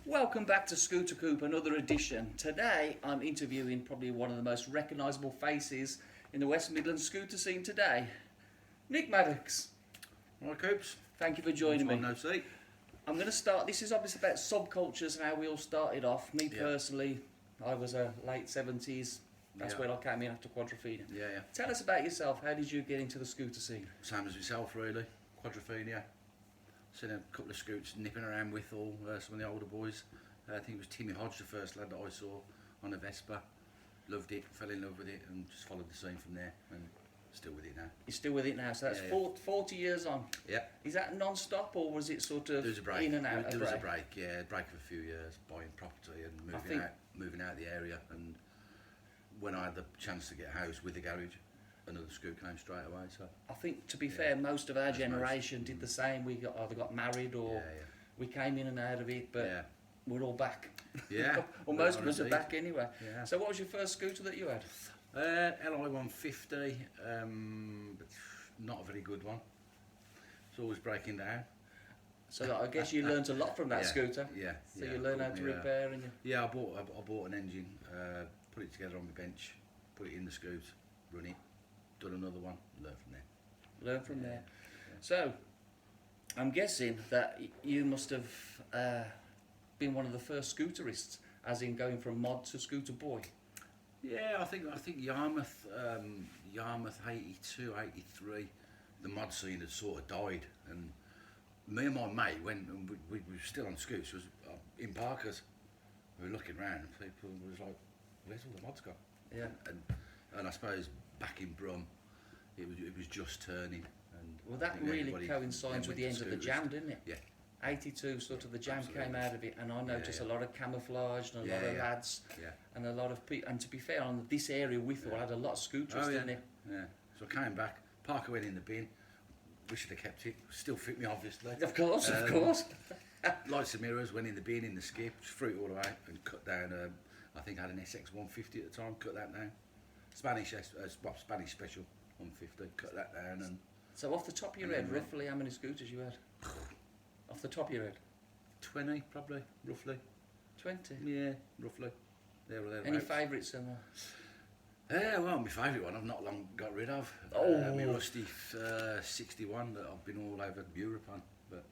Welcome back to Scooter Coop, another edition. Today I'm interviewing probably one of the most recognisable faces in the West Midlands scooter scene today, Nick Maddocks. Right, Coops. Thank you for joining me. No seat. I'm going to start, this is obviously about subcultures and how we all started off. Me personally, I was a late 70s, that's when I came in after Quadrophenia. Yeah. Tell us about yourself, how did you get into the scooter scene? Same as myself, really. Quadrophenia. Seen a couple of scoots nipping around with all some of the older boys. I think it was Timmy Hodge, the first lad that I saw on a Vespa. Loved it, fell in love with it, and just followed the scene from there. And still with it now. You're still with it now, so that's 40 years on. Yeah. Is that non-stop or was it sort of There was a break. in and out? There was a break, yeah. A break of a few years, buying property and moving out of the area. And when I had the chance to get a house with a garage, another scoot came straight away. So I think, to be fair, most of our generation did the same. We either got married or we came in and out of it, but we're all back. Yeah. Or most of us are back anyway. Yeah. So what was your first scooter that you had? LI 150, but not a very good one. It's always breaking down. So I guess you learnt a lot from that scooter. Yeah. So you learn how to repair and you... Yeah, I bought an engine, put it together on my bench, put it in the scoot, run it, done another one, learn from there. Learn from there. So, I'm guessing that you must have been one of the first scooterists, as in going from mod to scooter boy. Yeah, I think Yarmouth 82, 83, the mod scene had sort of died, and me and my mate went, and we were still on scoots, was in Parkers. We were looking round, and people was like, "Where's all the mods gone?" Yeah. And I suppose back in Brum, it was just turning. And well, that really coincides with the end of the jam, didn't it? Yeah. 82, sort of the jam came out of it, and I noticed a lot of camouflage and a lot of lads, and a lot of people. And to be fair, on this area, Withall had a lot of scooters, didn't it? Yeah. So I came back. Parker went in the bin. We should have kept it. Still fit me, obviously. Of course, of course. Lights and mirrors went in the bin, in the skip, threw it all away, and cut down. I think I had an SX 150 at the time. Cut that down. Spanish special 150. Cut that down, and so off the top of your head, roughly how many scooters you had? Off the top of your head? 20, probably, roughly. 20? Yeah, roughly. There or thereabouts. Any favourites in there? Well, my favourite one I've not long got rid of. My rusty 61 that I've been all over Europe on, but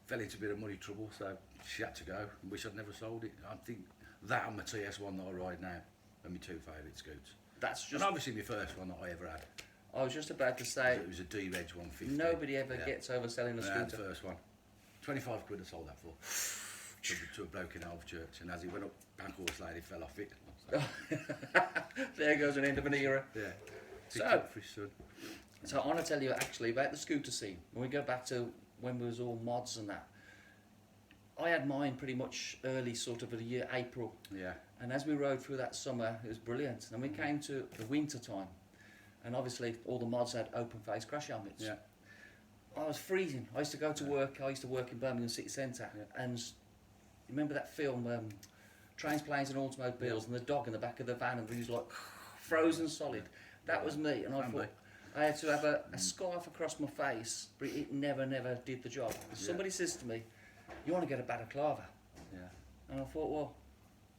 fell into a bit of money trouble, so she had to go. Wish I'd never sold it. I think that and my TS1 that I ride now are my two favourite scoots. That's just... And obviously my first one that I ever had. I was just about to say... It was a D-Reg 150. Nobody ever gets over selling a scooter. The first one. 25 quid I sold that for. to a bloke in Alv Church, and as he went up, Bank Horse Lady fell off it. There goes an end of an era. Yeah. So I want to tell you actually about the scooter scene. When we go back to when we was all mods and that, I had mine pretty much early sort of the year April. Yeah. And as we rode through that summer, it was brilliant. And we came to the winter time, and obviously all the mods had open face crash helmets. Yeah. I was freezing. I used to go to work. I used to work in Birmingham City Centre, and remember that film, Trains, Planes and Automobiles, and the dog in the back of the van, and he was like frozen solid. That was me, and I thought I had to have a scarf across my face, but it never did the job. Somebody says to me, "You want to get a balaclava?" Yeah. And I thought, well,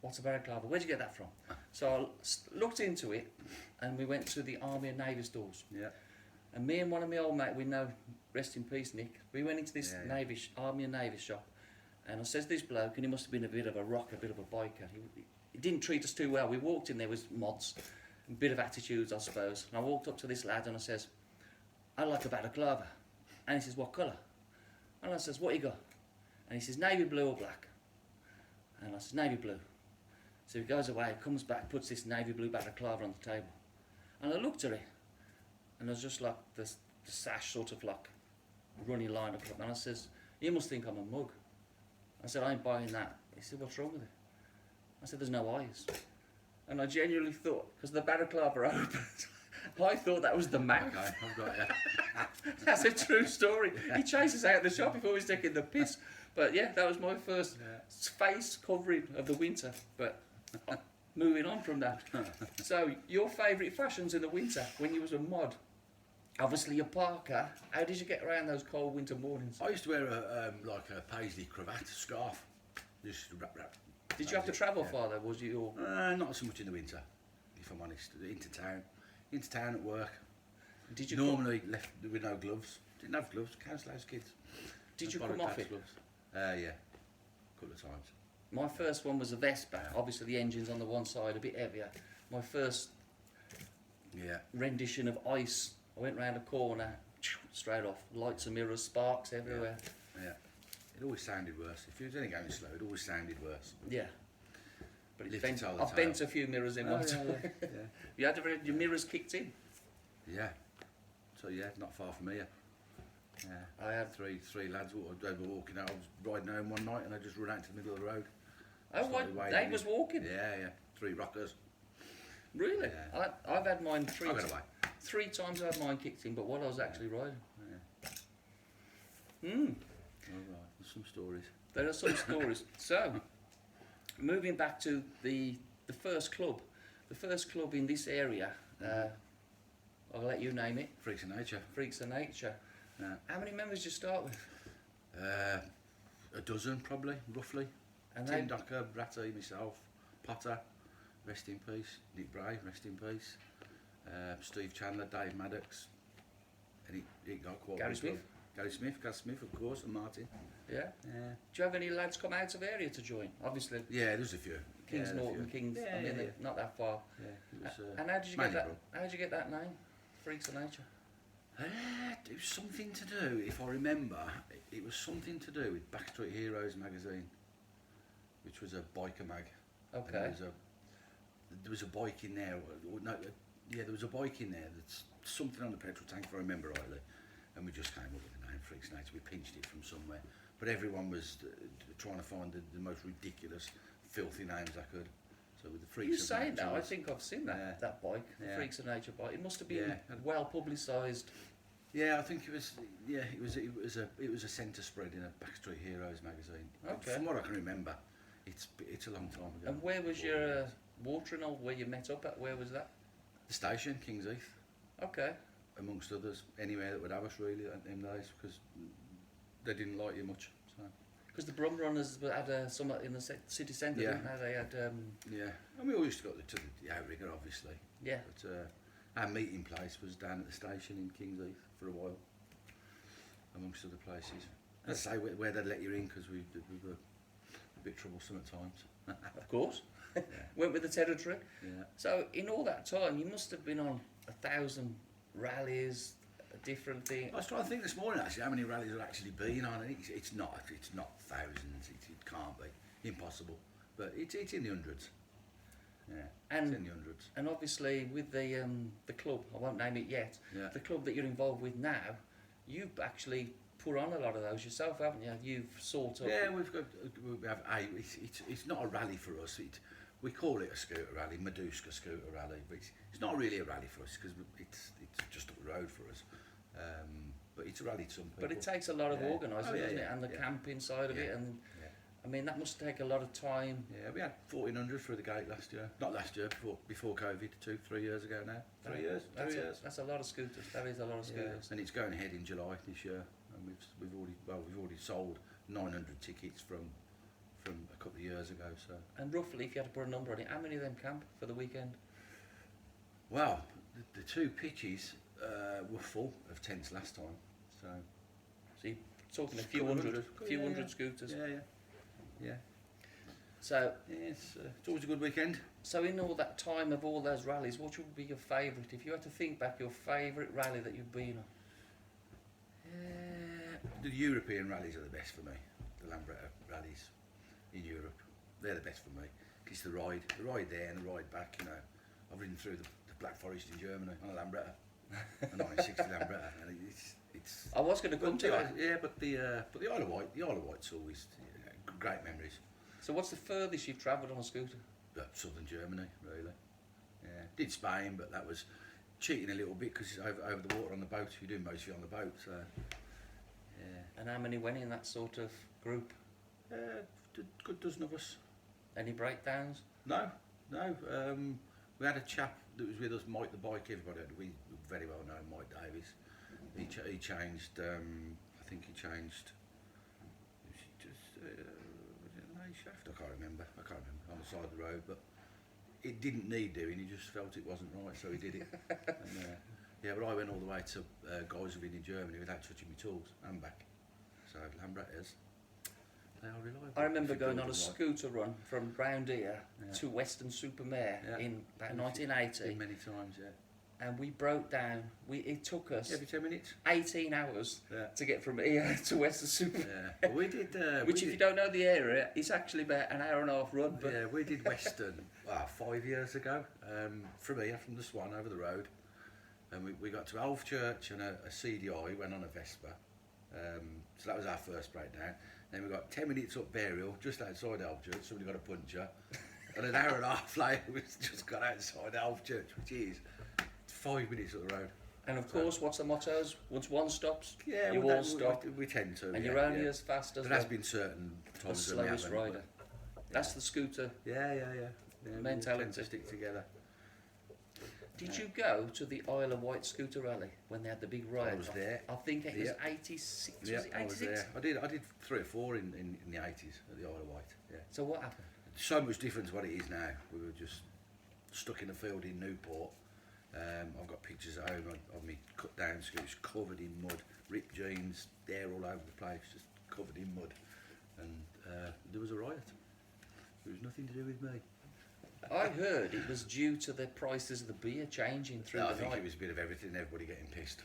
what's a balaclava? Where'd you get that from? So I looked into it, and we went to the Army and Navy stores. Yeah. And me and one of my old mates, we know, rest in peace, Nick, we went into this Army and Navy shop, and I says to this bloke, and he must have been a bit of a rocker, a bit of a biker. He didn't treat us too well. We walked in there with mods, a bit of attitudes, I suppose. And I walked up to this lad and I says, "I'd like a balaclava." And he says, "What colour?" And I says, "What you got?" And he says, "Navy blue or black?" And I says, "Navy blue." So he goes away, comes back, puts this navy blue balaclava on the table. And I looked at it, and there's just like the sash sort of like running line up. And I says, "You must think I'm a mug." I said, "I ain't buying that." He said, "What's wrong with it?" I said, "There's no eyes." And I genuinely thought, because the balaclava opened, I thought that was the Mac. Okay, I've got you. That's a true story. He chases out the shop before he's taking the piss. But yeah, that was my first face covering of the winter. But moving on from that. So, your favourite fashions in the winter when you was a mod? Obviously your parka. How did you get around those cold winter mornings? I used to wear a paisley cravat, scarf, Just rap. Did you have to travel far though? Was you all... Not so much in the winter, if I'm honest. Into town at work. Did you normally left with no gloves? Didn't have gloves. Council house kids. Did you come off it? Gloves. Yeah, a couple of times. My first one was a Vespa. Obviously the engine's on the one side, a bit heavier. My first rendition of Ice. I went round a corner, straight off. Lights and mirrors, sparks everywhere. Yeah. It always sounded worse. If you was only going slow, it always sounded worse. Yeah. But I've bent a few mirrors in one time. Yeah. You had your mirrors kicked in? Yeah. So not far from here. Yeah. I had three lads they were walking out. I was riding home one night and I just run out to the middle of the road. Oh, they was walking? Yeah. 3 rockers. Really? Yeah. I've had mine 3 times. Away. 3 times I've had mine kicked in, but while I was actually riding. Yeah. All right. There's some stories. There are some stories. So, moving back to the first club. The first club in this area, I'll let you name it. Freaks of Nature. Freaks of Nature. Yeah. How many members did you start with? A dozen, probably, roughly. And Tim Docker, Ratty, myself, Potter, rest in peace. Nick Bray, rest in peace. Steve Chandler, Dave Maddocks. And it got quite Gary Smith? Gaz Smith, of course, and Martin. Yeah? Do you have any lads come out of area to join? Obviously. Yeah, there's a few. Kings Norton, Kings, not that far. Yeah, it was, and how did you get that? How did you get that name, Freaks of Nature? It was something to do, if I remember, it was something to do with Backstreet Heroes magazine, which was a biker mag. Okay. There was a bike in there. There was a bike in there that's something on the petrol tank, if I remember rightly, and we just came up with the name Freaks of Nature. We pinched it from somewhere, but everyone was trying to find the most ridiculous, filthy names I could. So with the Freaks you of saying Nature, that, I think I've seen that bike, the Freaks of Nature bike. It must have been well publicised. Yeah, I think it was. Yeah, it was a centre spread in a Backstreet Heroes magazine. Okay. From what I can remember, it's a long time ago. And where was your watering hole where you met up at? Where was that? The station, Kings Heath. Okay. Amongst others, anywhere that would have us really in them days, because they didn't like you much. So. Because the Brum Runners had some in the city centre, didn't they? They had. And we all used to go to the outrigger, obviously. Yeah. But our meeting place was down at the station in Kings Heath for a while, amongst other places. I'd say where they'd let you in, because we were a bit troublesome at times. Of course. Went with the territory. Yeah. So in all that time, you must have been on 1,000 rallies, different things. I was trying to think this morning actually how many rallies I've actually been on, and it's not thousands. It can't be, impossible. But it's in the hundreds. Yeah, it's in the hundreds. And obviously with the club, I won't name it yet. Yeah. The club that you're involved with now, you've actually put on a lot of those yourself, haven't you? You've sort of. Yeah, we have. It's not a rally for us. We call it a scooter rally, Maddocks scooter rally, but it's not really a rally for us because it's just up the road for us. But it's a rally to some people. But it takes a lot of organising, doesn't it? And the camping side of it, and I mean that must take a lot of time. Yeah, we had 1,400 through the gate last year. Not last year, before COVID, 3 years ago now. 3 years. That's a lot of scooters. That is a lot of scooters. And it's going ahead in July this year, and we've already sold 900 tickets from a couple of years ago. So. And roughly, if you had to put a number on it, how many of them camp for the weekend? Well, the 2 pitches were full of tents last time. So you're talking a few hundred scooters. Yeah. So it's always a good weekend. So in all that time of all those rallies, what would be your favourite? If you had to think back, your favourite rally that you've been on? The European rallies are the best for me. The Lambretta rallies in Europe, they're the best for me. It's the ride there and the ride back. You know, I've ridden through the Black Forest in Germany on a Lambretta, a 1960 Lambretta, and it's. I was going to come to that. Yeah, but the Isle of Wight's always great memories. So what's the furthest you've travelled on a scooter? Southern Germany, really. Yeah, did Spain, but that was cheating a little bit because it's over the water on the boat. You're doing most of it on the boat, so. Yeah. And how many went in that sort of group? A good dozen of us. Any breakdowns? No. We had a chap that was with us, Mike the Bike. Everybody, we very well know Mike Davies. He changed. I think he changed. Was it shaft? I can't remember. On the side of the road, but it didn't need doing. He just felt it wasn't right, so he did it. And, yeah, but I went all the way to Geiselwind in Germany without touching my tools and back. So Lambrettas, they are reliable. I remember going on a scooter run from round here to Weston-super-Mare in about 1980. Many times, yeah. And we broke down. It took us every 10 minutes, 18 hours to get from here to Weston-super-Mare. Yeah, well, we did. Which, if you don't know the area, it's actually about an hour and a half run. But yeah, we did Weston 5 years ago. From here, from the Swan over the road, and we got to Alf Church and a CDI. Went on a Vespa. So that was our first breakdown. Then we got 10 minutes up Burial, just outside Alf Church. Somebody got a puncture, and an hour and a half later, we just got outside Alf Church, which is 5 minutes up the road. And of course, what's the mottos? Once one stops, you all stop. We tend to. And you're only as fast as there has been certain times the when we slowest haven't, rider. That's the scooter mentality. We tend to stick together. Did you go to the Isle of Wight scooter rally when they had the big riot? I was there. I think it was 86. Yeah, was it 86? I was there. I did 3 or 4 in the 80s at the Isle of Wight. Yeah. So what happened? So much different to what it is now. We were just stuck in a field in Newport. I've got pictures at home of me cut down scoots covered in mud, ripped jeans, hair all over the place, just covered in mud. And there was a riot. It was nothing to do with me. I heard it was due to the prices of the beer changing through the night. I think it was a bit of everything, everybody getting pissed.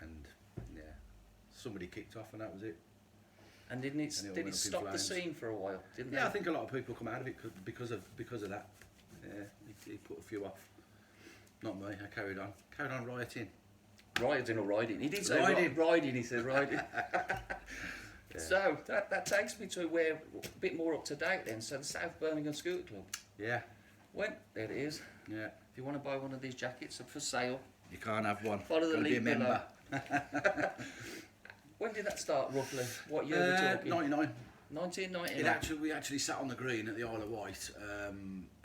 And somebody kicked off and that was it. And did it stop the scene for a while, didn't it? Yeah, I think a lot of people come out of it because of that. Yeah, it put a few off. Not me, I carried on rioting. Rioting or riding? He did say riding, he said riding. So that takes me to where a bit more up to date then. So the South Birmingham Scooter Club. Yeah. There it is. Yeah. If you want to buy one of these jackets, they're for sale. You can't have one. Follow the link below. When did that start roughly? What year were we talking? 99. 1999. We actually sat on the green at the Isle of Wight,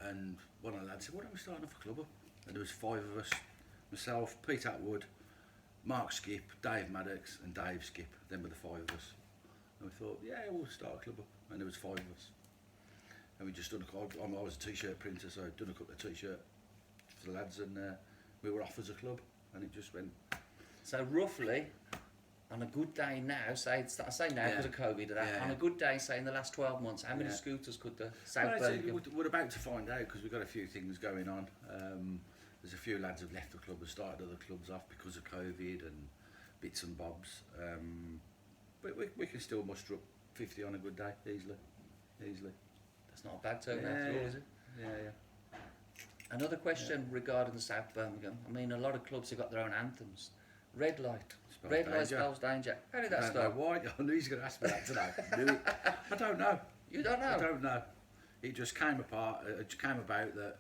and one of the lads said, "Why don't we start off a club up?" And there was 5 of us: myself, Pete Atwood, Mark Skip, Dave Maddocks, and Dave Skip. Them were the 5 of us. And we thought, yeah, we'll start a club up. And there was 5 of us. And we just done I was a t-shirt printer, so I'd done a couple of t-shirts for the lads, and we were off as a club, and it just went. So roughly, on a good day now, I say now because of COVID, on a good day, say in the last 12 months, how many scooters could the South Birmingham? We're about to find out because we've got a few things going on. There's a few lads who've left the club and started other clubs off because of COVID and bits and bobs. But we can still muster up 50 on a good day, easily. That's not a bad turnout at all, is it? Yeah. Another question regarding the South Birmingham. I mean, a lot of clubs have got their own anthems. Red light spells danger. How did that start? I don't know why. I knew he was going to ask me that today. I don't know. You don't know? I don't know. It just came about that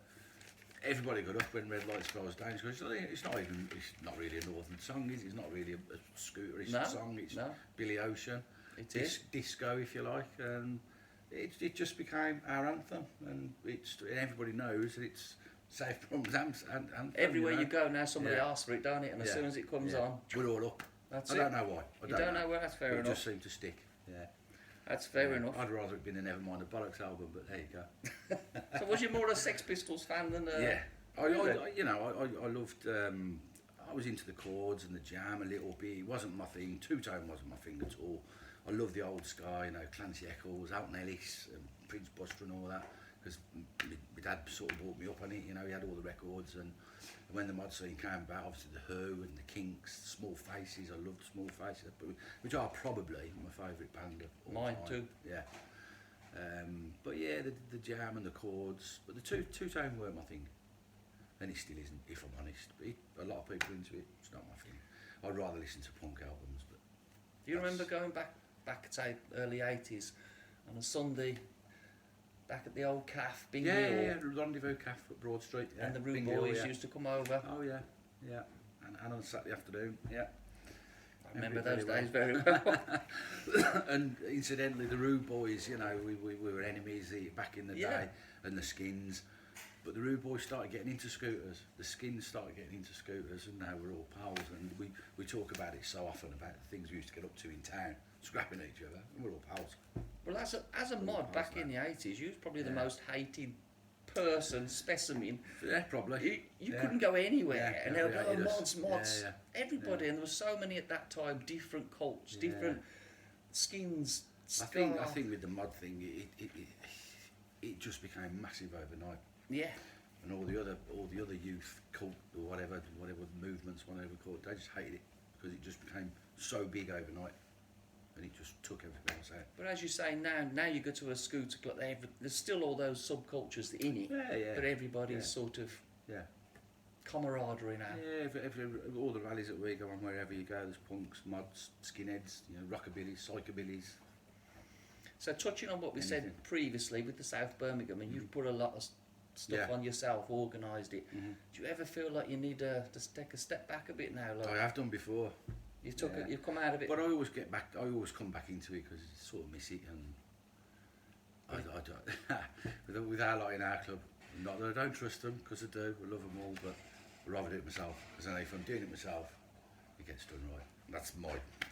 everybody got up when red light spells danger. It's not really a northern song, is it? It's not really a scooterish song. It's Billy Ocean. It is disco, if you like, and it just became our anthem, and everybody knows that it's South Birmingham's anthem. Everywhere you go now, somebody asks for it, don't it? And as soon as it comes on, we're all up. That's I don't know why. You don't know why. That's fair enough. It just seemed to stick. Yeah. That's fair enough. I'd rather it been a Nevermind the Maddocks album, but there you go. So was you more a Sex Pistols fan than Yeah. I loved. I was into the chords and the jam a little bit. It wasn't my thing. Two-tone wasn't my thing at all. I loved the old Sky, Clancy Eccles, Alton Ellis, and Prince Buster and all that. Because my dad sort of brought me up on it. He had all the records, and when the mod scene came about, obviously the Who and the Kinks, Small Faces. I loved Small Faces, which are probably my favourite band of all time. Mine too. Yeah. But yeah, the jam and the chords, but the two-tone weren't my thing. And it still isn't, if I'm honest. But a lot of people are into it. It's not my thing. I'd rather listen to punk albums. But do you remember going back say early 80s on a Sunday, back at the old calf, Bing Hill? Yeah, Rendezvous Calf at Broad Street. Yeah. And the Rude Boys used to come over. Oh yeah. And on a Saturday afternoon, yeah. I remember those days very well. And incidentally, the Rude Boys, we were enemies back in the day, and the Skins. But the Rude Boys started getting into scooters. The Skins started getting into scooters, and now we're all pals. And we talk about it so often, about the things we used to get up to in town. scrapping each other, and we're all pals. Well, as a mod back in the 80s, you was probably the Yeah. most hated person, specimen. Yeah, probably. You couldn't go anywhere, Yeah, and they were yeah, going, it is. mods. Yeah. Everybody, and there were so many at that time, different cults, different skins, I think with the mod thing, it just became massive overnight. Yeah. And all the other youth cult or whatever movements, whatever call it, they just hated it because it just became so big overnight, and it just took everything else out. But as you say, now you go to a scooter club, there's still all those subcultures in it, Yeah. but everybody's sort of camaraderie now. Yeah, all the rallies that we go on, wherever you go, there's punks, mods, skinheads, rockabillys, psychobillies. So touching on what we said previously with the South Birmingham, and you've put a lot of stuff on yourself, organised it. Do you ever feel like you need to take a step back a bit now? Like I have done before. You've come out of it. But I always come back into it because I sort of miss it, and with our lot in our club, not that I don't trust them, because I do, I love them all, but I'd rather do it myself, because I know if I'm doing it myself, it gets done right. That's my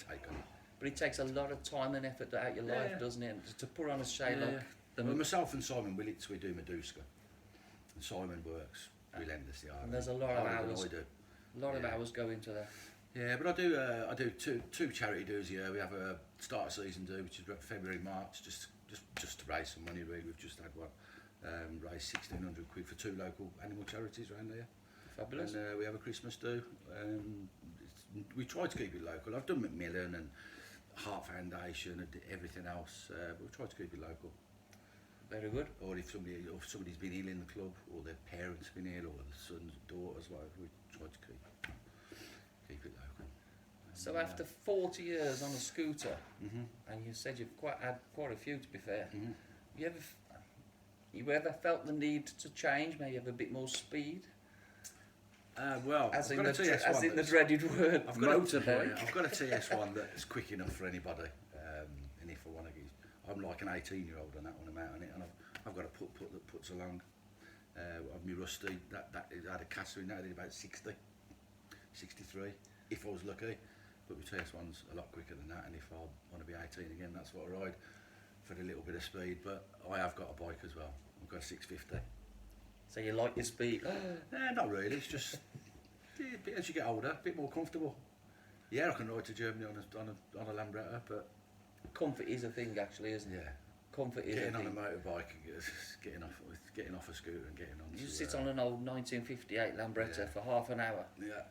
take on it. But it takes a lot of time and effort out of your life, doesn't it? And to put on a show like... Well, myself and Simon Willits, we do Maddocks, and Simon works relentlessly hard. And there's a lot of hours. A lot of hours go into that. Yeah, but I do two charity dues a year. We have a start of season do, which is February, March, just to raise some money. Really, we've just had one. Raised 1,600 quid for 2 local animal charities around there. Fabulous. And we have a Christmas do. We try to keep it local. I've done Macmillan and Heart Foundation and everything else, but we try to keep it local. Very good. Or if somebody's been ill in the club, or their parents been ill, or the sons, daughters, whatever, we try to keep it local. So after 40 years on a scooter, and you said you've had quite a few, to be fair, you ever felt the need to change, maybe have a bit more speed? Well, as I've in got a TS1 as in the dreaded word, motorbike. I've got a TS1 that's quick enough for anybody, and if I want to get, I'm like an 18-year-old on that one, I'm out on it, and I've got a put that puts along. I've my Rusty, that had a caster in that, I did about 60, 63, if I was lucky. But my TS1's a lot quicker than that, and if I want to be 18 again, that's what I ride for a little bit of speed. But I have got a bike as well. I've got a 650. So you like your speed? Not really. It's just as you get older, a bit more comfortable. Yeah, I can ride to Germany on a Lambretta, but comfort is a thing, actually, isn't it? Yeah. Comfort is getting a on thing. a motorbike, getting off a scooter and getting on. You sit on an old 1958 Lambretta for half an hour. Yeah.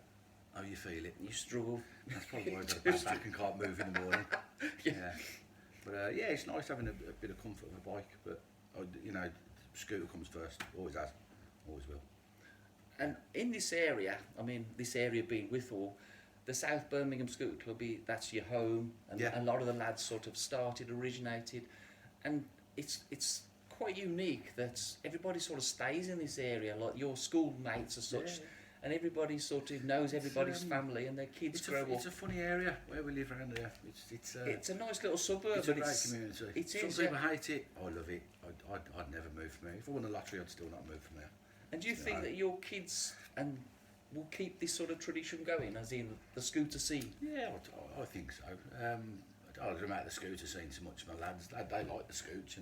How you feel it? You struggle. That's probably why I've got a bad back and can't move in the morning. Yeah. But it's nice having a bit of comfort of a bike, but scooter comes first. Always has. Always will. And in this area, I mean, this area being Withall, the South Birmingham Scooter Club, that's your home, and a lot of the lads sort of originated, and it's quite unique that everybody sort of stays in this area, like your schoolmates as such, and everybody sort of knows everybody's family, and their kids grow up. It's a funny area where we live around here. It's a nice little suburb. It's a great community. It is. Some people hate it. I love it. I'd never move from here. If I won the lottery, I'd still not move from there. And do you think that your kids will keep this sort of tradition going, as in the scooter scene? Yeah, I think so. I don't know about the scooter scene so much. My lads, they like the scoots,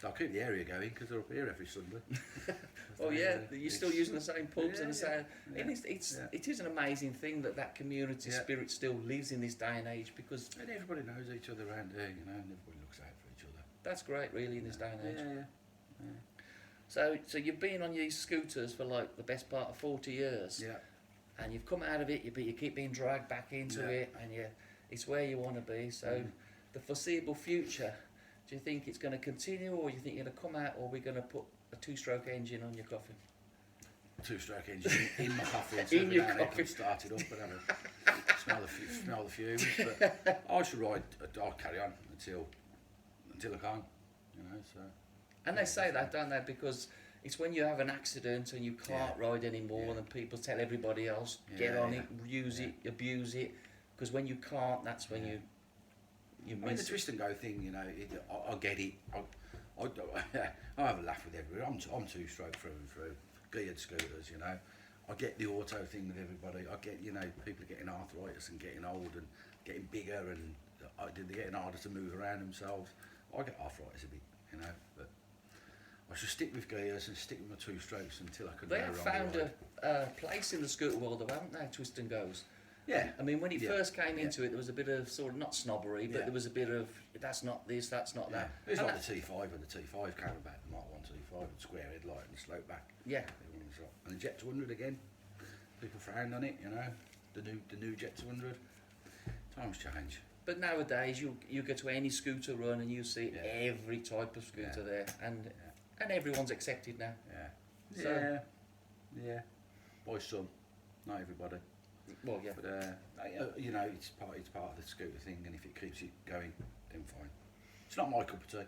I'll keep the area going because they're up here every Sunday. You're still using the same pubs and the same. It is an amazing thing that community spirit still lives in this day and age, because and everybody knows each other around here, and everybody looks out for each other. That's great, really, in this day and age. Yeah. So you've been on these scooters for like the best part of 40 years. Yeah. And you've come out of it, but you keep being dragged back into it, and it's where you want to be. So the foreseeable future, do you think it's going to continue, or you think you're going to come out, or we're going to put a 2-stroke engine on your coffin? 2-stroke engine in my coffin. In your coffin. Start it up, whatever. smell the fumes. But I should ride. I'll carry on until I can't. So. And they say that, don't they? Because it's when you have an accident and you can't ride anymore, then people tell everybody else, get on it, use it, abuse it. Because when you can't, that's when you miss the twist and go thing, I get it. I have a laugh with everybody. I'm 2-stroke through and through. Geared scooters, I get the auto thing with everybody. I get, people getting arthritis and getting old, and getting bigger and they're getting harder to move around themselves. I get arthritis a bit, you know, but I should stick with gears and stick with my two strokes until I can. They have found a place in the scooter world, though, haven't they? Twist and goes. Yeah. I mean, when it first came into it, there was a bit of sort of not snobbery, but there was a bit of that's not this, that's not that. It was like the T5 when the T5 came about, the Mark 1 T5 with square headlight and slope back. Yeah. And the Jet 200 again. People frowned on it, you know. The new Jet 200. Times change. But nowadays, you go to any scooter run and you see every type of scooter there, and everyone's accepted now. Yeah. So, yeah. By some, not everybody. Well, yeah. But you know, it's part of the scooter thing, and if it keeps it going, then fine. It's not my cup of tea.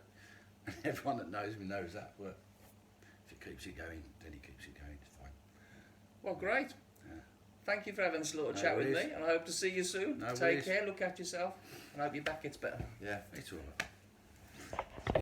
Everyone that knows me knows that. But if it keeps it going, then it keeps it going. It's fine. Well, great. Yeah. Thank you for having this little chat with me, and I hope to see you soon. No Take worries. care, look after yourself, and I hope your back gets better. Yeah, it's all right.